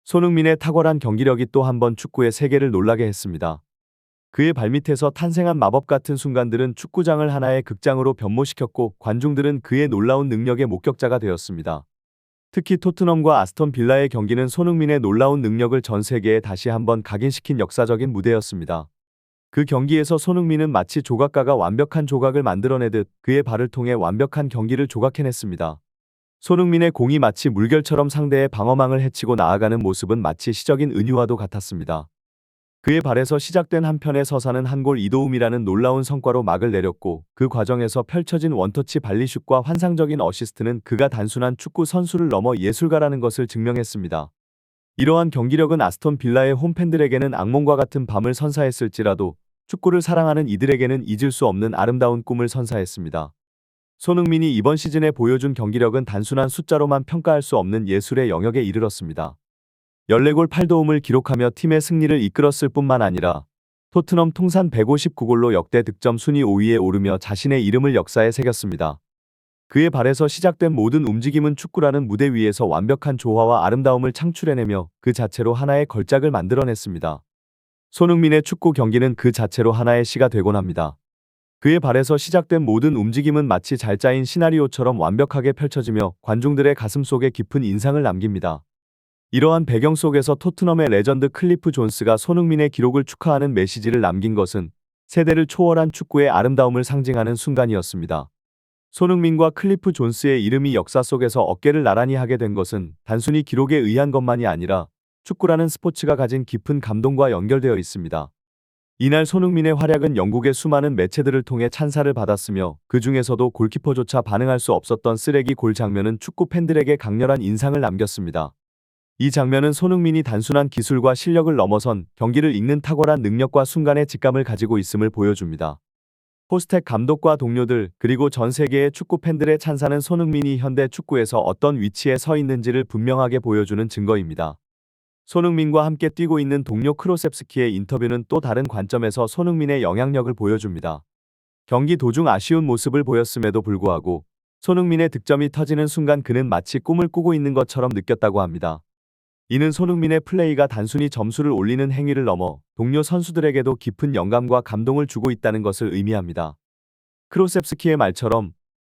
손흥민의 탁월한 경기력이 또 한 번 축구의 세계를 놀라게 했습니다. 그의 발밑에서 탄생한 마법 같은 순간들은 축구장을 하나의 극장으로 변모시켰고 관중들은 그의 놀라운 능력의 목격자가 되었습니다. 특히 토트넘과 아스톤 빌라의 경기는 손흥민의 놀라운 능력을 전 세계에 다시 한번 각인시킨 역사적인 무대였습니다. 그 경기에서 손흥민은 마치 조각가가 완벽한 조각을 만들어내듯 그의 발을 통해 완벽한 경기를 조각해냈습니다. 손흥민의 공이 마치 물결처럼 상대의 방어망을 헤치고 나아가는 모습은 마치 시적인 은유와도 같았습니다. 그의 발에서 시작된 한 편의 서사는 한 골 2도움이라는 놀라운 성과로 막을 내렸고 그 과정에서 펼쳐진 원터치 발리슛과 환상적인 어시스트는 그가 단순한 축구 선수를 넘어 예술가라는 것을 증명했습니다. 이러한 경기력은 아스톤 빌라의 홈팬들에게는 악몽과 같은 밤을 선사했을지라도 축구를 사랑하는 이들에게는 잊을 수 없는 아름다운 꿈을 선사했습니다. 손흥민이 이번 시즌에 보여준 경기력은 단순한 숫자로만 평가할 수 없는 예술의 영역에 이르렀습니다. 14골 8도움을 기록하며 팀의 승리를 이끌었을 뿐만 아니라 토트넘 통산 159골로 역대 득점 순위 5위에 오르며 자신의 이름을 역사에 새겼습니다. 그의 발에서 시작된 모든 움직임은 축구라는 무대 위에서 완벽한 조화와 아름다움을 창출해내며 그 자체로 하나의 걸작을 만들어냈습니다. 손흥민의 축구 경기는 그 자체로 하나의 시가 되곤 합니다. 그의 발에서 시작된 모든 움직임은 마치 잘 짜인 시나리오처럼 완벽하게 펼쳐지며 관중들의 가슴 속에 깊은 인상을 남깁니다. 이러한 배경 속에서 토트넘의 레전드 클리프 존스가 손흥민의 기록을 축하하는 메시지를 남긴 것은 세대를 초월한 축구의 아름다움을 상징하는 순간이었습니다. 손흥민과 클리프 존스의 이름이 역사 속에서 어깨를 나란히 하게 된 것은 단순히 기록에 의한 것만이 아니라 축구라는 스포츠가 가진 깊은 감동과 연결되어 있습니다. 이날 손흥민의 활약은 영국의 수많은 매체들을 통해 찬사를 받았으며 그 중에서도 골키퍼조차 반응할 수 없었던 쓰레기 골 장면은 축구 팬들에게 강렬한 인상을 남겼습니다. 이 장면은 손흥민이 단순한 기술과 실력을 넘어선 경기를 읽는 탁월한 능력과 순간의 직감을 가지고 있음을 보여줍니다. 호스텍 감독과 동료들 그리고 전 세계의 축구 팬들의 찬사는 손흥민이 현대 축구에서 어떤 위치에 서 있는지를 분명하게 보여주는 증거입니다. 손흥민과 함께 뛰고 있는 동료 크로셉스키의 인터뷰는 또 다른 관점에서 손흥민의 영향력을 보여줍니다. 경기 도중 아쉬운 모습을 보였음에도 불구하고 손흥민의 득점이 터지는 순간 그는 마치 꿈을 꾸고 있는 것처럼 느꼈다고 합니다. 이는 손흥민의 플레이가 단순히 점수를 올리는 행위를 넘어 동료 선수들에게도 깊은 영감과 감동을 주고 있다는 것을 의미합니다. 크로셉스키의 말처럼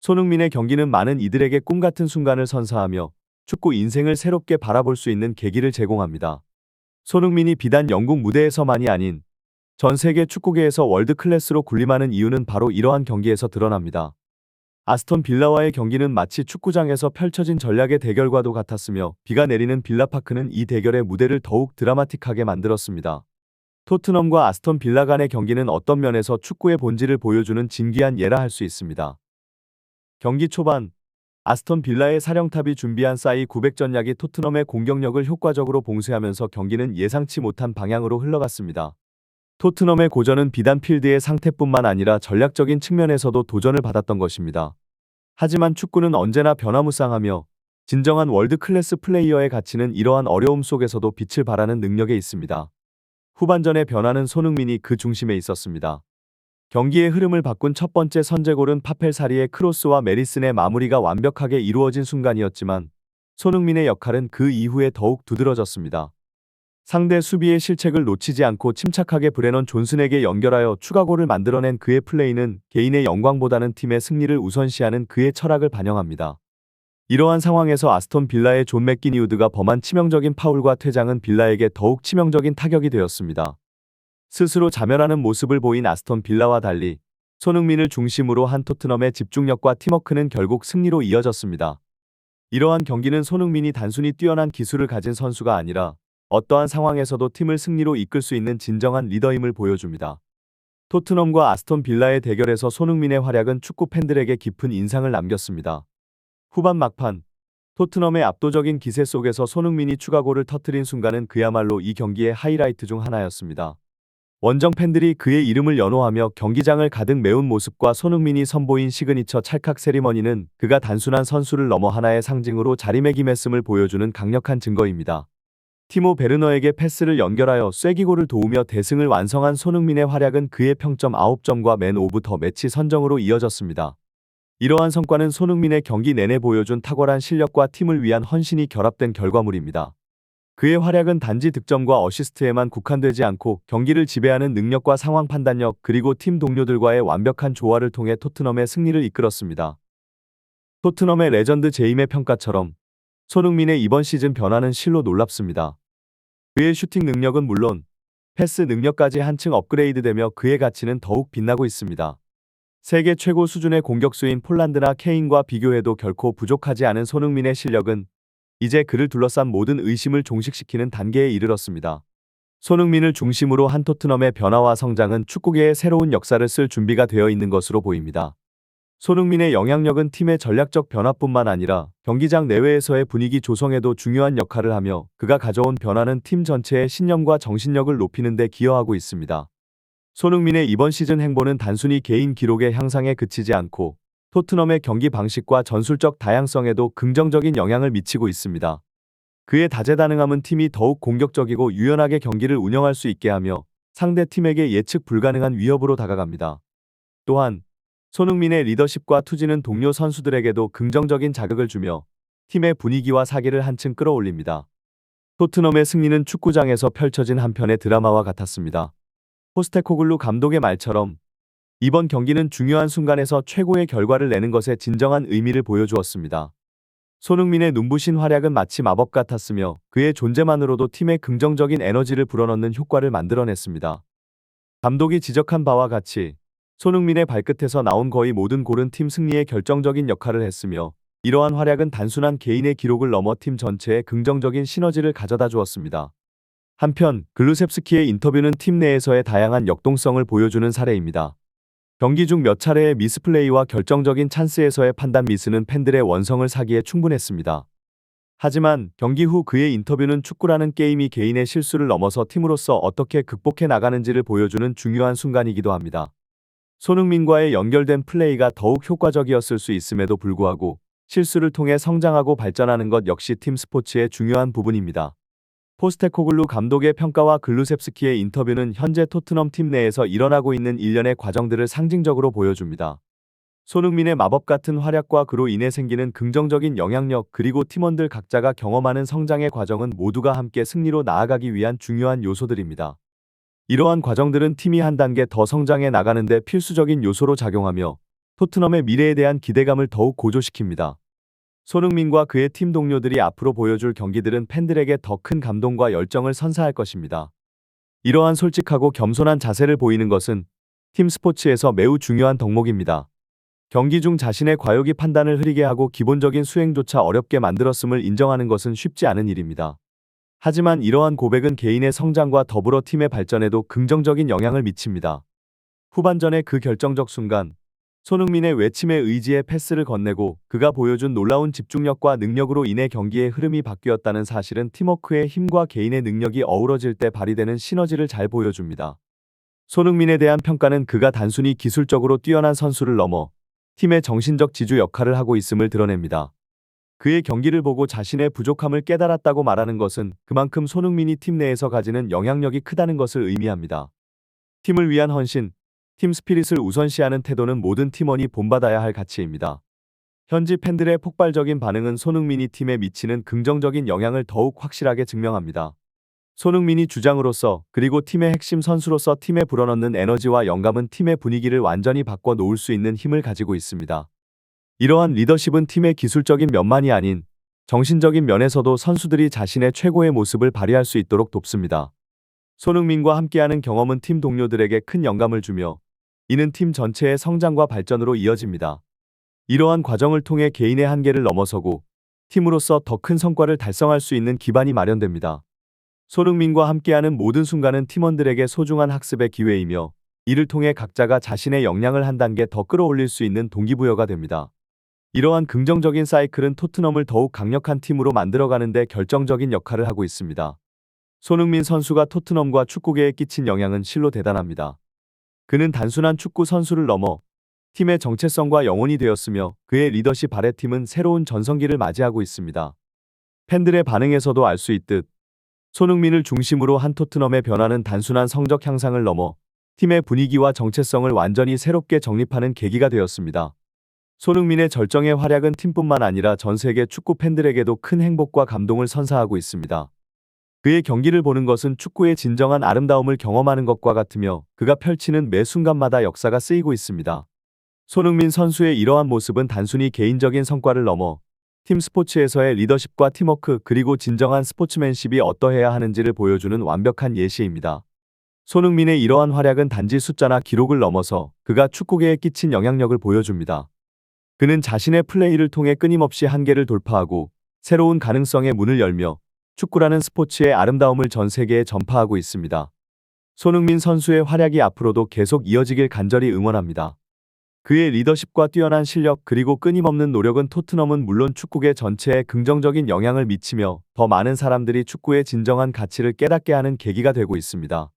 손흥민의 경기는 많은 이들에게 꿈같은 순간을 선사하며 축구 인생을 새롭게 바라볼 수 있는 계기를 제공합니다. 손흥민이 비단 영국 무대에서만이 아닌 전 세계 축구계에서 월드 클래스로 군림하는 이유는 바로 이러한 경기에서 드러납니다. 아스톤 빌라와의 경기는 마치 축구장에서 펼쳐진 전략의 대결과도 같았으며 비가 내리는 빌라파크는 이 대결의 무대를 더욱 드라마틱하게 만들었습니다. 토트넘과 아스톤 빌라 간의 경기는 어떤 면에서 축구의 본질을 보여주는 진귀한 예라 할 수 있습니다. 경기 초반 아스톤 빌라의 사령탑이 준비한 싸이 900 전략이 토트넘의 공격력을 효과적으로 봉쇄하면서 경기는 예상치 못한 방향으로 흘러갔습니다. 토트넘의 고전은 비단 필드의 상태뿐만 아니라 전략적인 측면에서도 도전을 받았던 것입니다. 하지만 축구는 언제나 변화무쌍하며 진정한 월드클래스 플레이어의 가치는 이러한 어려움 속에서도 빛을 발하는 능력에 있습니다. 후반전의 변화는 손흥민이 그 중심에 있었습니다. 경기의 흐름을 바꾼 첫 번째 선제골은 파펠사리의 크로스와 메리슨의 마무리가 완벽하게 이루어진 순간이었지만 손흥민의 역할은 그 이후에 더욱 두드러졌습니다. 상대 수비의 실책을 놓치지 않고 침착하게 브레넌 존슨에게 연결하여 추가골을 만들어낸 그의 플레이는 개인의 영광보다는 팀의 승리를 우선시하는 그의 철학을 반영합니다. 이러한 상황에서 아스톤 빌라의 존 맥기니우드가 범한 치명적인 파울과 퇴장은 빌라에게 더욱 치명적인 타격이 되었습니다. 스스로 자멸하는 모습을 보인 아스톤 빌라와 달리 손흥민을 중심으로 한 토트넘의 집중력과 팀워크는 결국 승리로 이어졌습니다. 이러한 경기는 손흥민이 단순히 뛰어난 기술을 가진 선수가 아니라 어떠한 상황에서도 팀을 승리로 이끌 수 있는 진정한 리더임을 보여줍니다. 토트넘과 아스톤 빌라의 대결에서 손흥민의 활약은 축구 팬들에게 깊은 인상을 남겼습니다. 후반 막판 토트넘의 압도적인 기세 속에서 손흥민이 추가골을 터뜨린 순간은 그야말로 이 경기의 하이라이트 중 하나였습니다. 원정 팬들이 그의 이름을 연호하며 경기장을 가득 메운 모습과 손흥민이 선보인 시그니처 찰칵 세리머니는 그가 단순한 선수를 넘어 하나의 상징으로 자리매김했음을 보여주는 강력한 증거입니다. 티모 베르너에게 패스를 연결하여 쐐기골을 도우며 대승을 완성한 손흥민의 활약은 그의 평점 9점과 맨 오브 더 매치 선정으로 이어졌습니다. 이러한 성과는 손흥민의 경기 내내 보여준 탁월한 실력과 팀을 위한 헌신이 결합된 결과물입니다. 그의 활약은 단지 득점과 어시스트에만 국한되지 않고 경기를 지배하는 능력과 상황 판단력 그리고 팀 동료들과의 완벽한 조화를 통해 토트넘의 승리를 이끌었습니다. 토트넘의 레전드 제임의 평가처럼 손흥민의 이번 시즌 변화는 실로 놀랍습니다. 그의 슈팅 능력은 물론 패스 능력까지 한층 업그레이드되며 그의 가치는 더욱 빛나고 있습니다. 세계 최고 수준의 공격수인 폴란드나 케인과 비교해도 결코 부족하지 않은 손흥민의 실력은 이제 그를 둘러싼 모든 의심을 종식시키는 단계에 이르렀습니다. 손흥민을 중심으로 한 토트넘의 변화와 성장은 축구계의 새로운 역사를 쓸 준비가 되어 있는 것으로 보입니다. 손흥민의 영향력은 팀의 전략적 변화뿐만 아니라 경기장 내외에서의 분위기 조성에도 중요한 역할을 하며 그가 가져온 변화는 팀 전체의 신념과 정신력을 높이는 데 기여하고 있습니다. 손흥민의 이번 시즌 행보는 단순히 개인 기록의 향상에 그치지 않고 토트넘의 경기 방식과 전술적 다양성에도 긍정적인 영향을 미치고 있습니다. 그의 다재다능함은 팀이 더욱 공격적이고 유연하게 경기를 운영할 수 있게 하며 상대 팀에게 예측 불가능한 위협으로 다가갑니다. 또한 손흥민의 리더십과 투지는 동료 선수들에게도 긍정적인 자극을 주며 팀의 분위기와 사기를 한층 끌어올립니다. 토트넘의 승리는 축구장에서 펼쳐진 한편의 드라마와 같았습니다. 포스테코글루 감독의 말처럼 이번 경기는 중요한 순간에서 최고의 결과를 내는 것에 진정한 의미를 보여주었습니다. 손흥민의 눈부신 활약은 마치 마법 같았으며 그의 존재만으로도 팀에 긍정적인 에너지를 불어넣는 효과를 만들어냈습니다. 감독이 지적한 바와 같이 손흥민의 발끝에서 나온 거의 모든 골은 팀 승리에 결정적인 역할을 했으며 이러한 활약은 단순한 개인의 기록을 넘어 팀 전체에 긍정적인 시너지를 가져다 주었습니다. 한편 글루셉스키의 인터뷰는 팀 내에서의 다양한 역동성을 보여주는 사례입니다. 경기 중 몇 차례의 미스플레이와 결정적인 찬스에서의 판단 미스는 팬들의 원성을 사기에 충분했습니다. 하지만 경기 후 그의 인터뷰는 축구라는 게임이 개인의 실수를 넘어서 팀으로서 어떻게 극복해 나가는지를 보여주는 중요한 순간이기도 합니다. 손흥민과의 연결된 플레이가 더욱 효과적이었을 수 있음에도 불구하고 실수를 통해 성장하고 발전하는 것 역시 팀 스포츠의 중요한 부분입니다. 포스테코글루 감독의 평가와 글루셉스키의 인터뷰는 현재 토트넘 팀 내에서 일어나고 있는 일련의 과정들을 상징적으로 보여줍니다. 손흥민의 마법 같은 활약과 그로 인해 생기는 긍정적인 영향력 그리고 팀원들 각자가 경험하는 성장의 과정은 모두가 함께 승리로 나아가기 위한 중요한 요소들입니다. 이러한 과정들은 팀이 한 단계 더 성장해 나가는 데 필수적인 요소로 작용하며 토트넘의 미래에 대한 기대감을 더욱 고조시킵니다. 손흥민과 그의 팀 동료들이 앞으로 보여줄 경기들은 팬들에게 더 큰 감동과 열정을 선사할 것입니다. 이러한 솔직하고 겸손한 자세를 보이는 것은 팀 스포츠에서 매우 중요한 덕목입니다. 경기 중 자신의 과욕이 판단을 흐리게 하고 기본적인 수행조차 어렵게 만들었음을 인정하는 것은 쉽지 않은 일입니다. 하지만 이러한 고백은 개인의 성장과 더불어 팀의 발전에도 긍정적인 영향을 미칩니다. 후반전의 그 결정적 순간, 손흥민의 외침의 의지에 패스를 건네고 그가 보여준 놀라운 집중력과 능력으로 인해 경기의 흐름이 바뀌었다는 사실은 팀워크의 힘과 개인의 능력이 어우러질 때 발휘되는 시너지를 잘 보여줍니다. 손흥민에 대한 평가는 그가 단순히 기술적으로 뛰어난 선수를 넘어 팀의 정신적 지주 역할을 하고 있음을 드러냅니다. 그의 경기를 보고 자신의 부족함을 깨달았다고 말하는 것은 그만큼 손흥민이 팀 내에서 가지는 영향력이 크다는 것을 의미합니다. 팀을 위한 헌신, 팀 스피릿을 우선시하는 태도는 모든 팀원이 본받아야 할 가치입니다. 현지 팬들의 폭발적인 반응은 손흥민이 팀에 미치는 긍정적인 영향을 더욱 확실하게 증명합니다. 손흥민이 주장으로서 그리고 팀의 핵심 선수로서 팀에 불어넣는 에너지와 영감은 팀의 분위기를 완전히 바꿔 놓을 수 있는 힘을 가지고 있습니다. 이러한 리더십은 팀의 기술적인 면만이 아닌 정신적인 면에서도 선수들이 자신의 최고의 모습을 발휘할 수 있도록 돕습니다. 손흥민과 함께하는 경험은 팀 동료들에게 큰 영감을 주며 이는 팀 전체의 성장과 발전으로 이어집니다. 이러한 과정을 통해 개인의 한계를 넘어서고 팀으로서 더 큰 성과를 달성할 수 있는 기반이 마련됩니다. 손흥민과 함께하는 모든 순간은 팀원들에게 소중한 학습의 기회이며 이를 통해 각자가 자신의 역량을 한 단계 더 끌어올릴 수 있는 동기부여가 됩니다. 이러한 긍정적인 사이클은 토트넘을 더욱 강력한 팀으로 만들어가는 데 결정적인 역할을 하고 있습니다. 손흥민 선수가 토트넘과 축구계에 끼친 영향은 실로 대단합니다. 그는 단순한 축구 선수를 넘어 팀의 정체성과 영혼이 되었으며 그의 리더십 아래 팀은 새로운 전성기를 맞이하고 있습니다. 팬들의 반응에서도 알 수 있듯 손흥민을 중심으로 한 토트넘의 변화는 단순한 성적 향상을 넘어 팀의 분위기와 정체성을 완전히 새롭게 정립하는 계기가 되었습니다. 손흥민의 절정의 활약은 팀뿐만 아니라 전 세계 축구 팬들에게도 큰 행복과 감동을 선사하고 있습니다. 그의 경기를 보는 것은 축구의 진정한 아름다움을 경험하는 것과 같으며 그가 펼치는 매 순간마다 역사가 쓰이고 있습니다. 손흥민 선수의 이러한 모습은 단순히 개인적인 성과를 넘어 팀 스포츠에서의 리더십과 팀워크 그리고 진정한 스포츠맨십이 어떠해야 하는지를 보여주는 완벽한 예시입니다. 손흥민의 이러한 활약은 단지 숫자나 기록을 넘어서 그가 축구계에 끼친 영향력을 보여줍니다. 그는 자신의 플레이를 통해 끊임없이 한계를 돌파하고 새로운 가능성의 문을 열며 축구라는 스포츠의 아름다움을 전 세계에 전파하고 있습니다. 손흥민 선수의 활약이 앞으로도 계속 이어지길 간절히 응원합니다. 그의 리더십과 뛰어난 실력 그리고 끊임없는 노력은 토트넘은 물론 축구계 전체에 긍정적인 영향을 미치며 더 많은 사람들이 축구의 진정한 가치를 깨닫게 하는 계기가 되고 있습니다.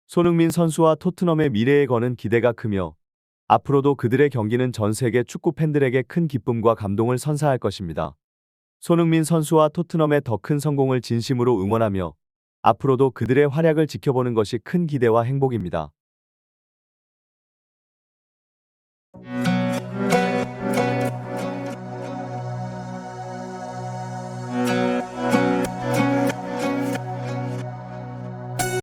손흥민 선수와 토트넘의 미래에 거는 기대가 크며 앞으로도 그들의 경기는 전 세계 축구 팬들에게 큰 기쁨과 감동을 선사할 것입니다. 손흥민 선수와 토트넘의 더 큰 성공을 진심으로 응원하며 앞으로도 그들의 활약을 지켜보는 것이 큰 기대와 행복입니다.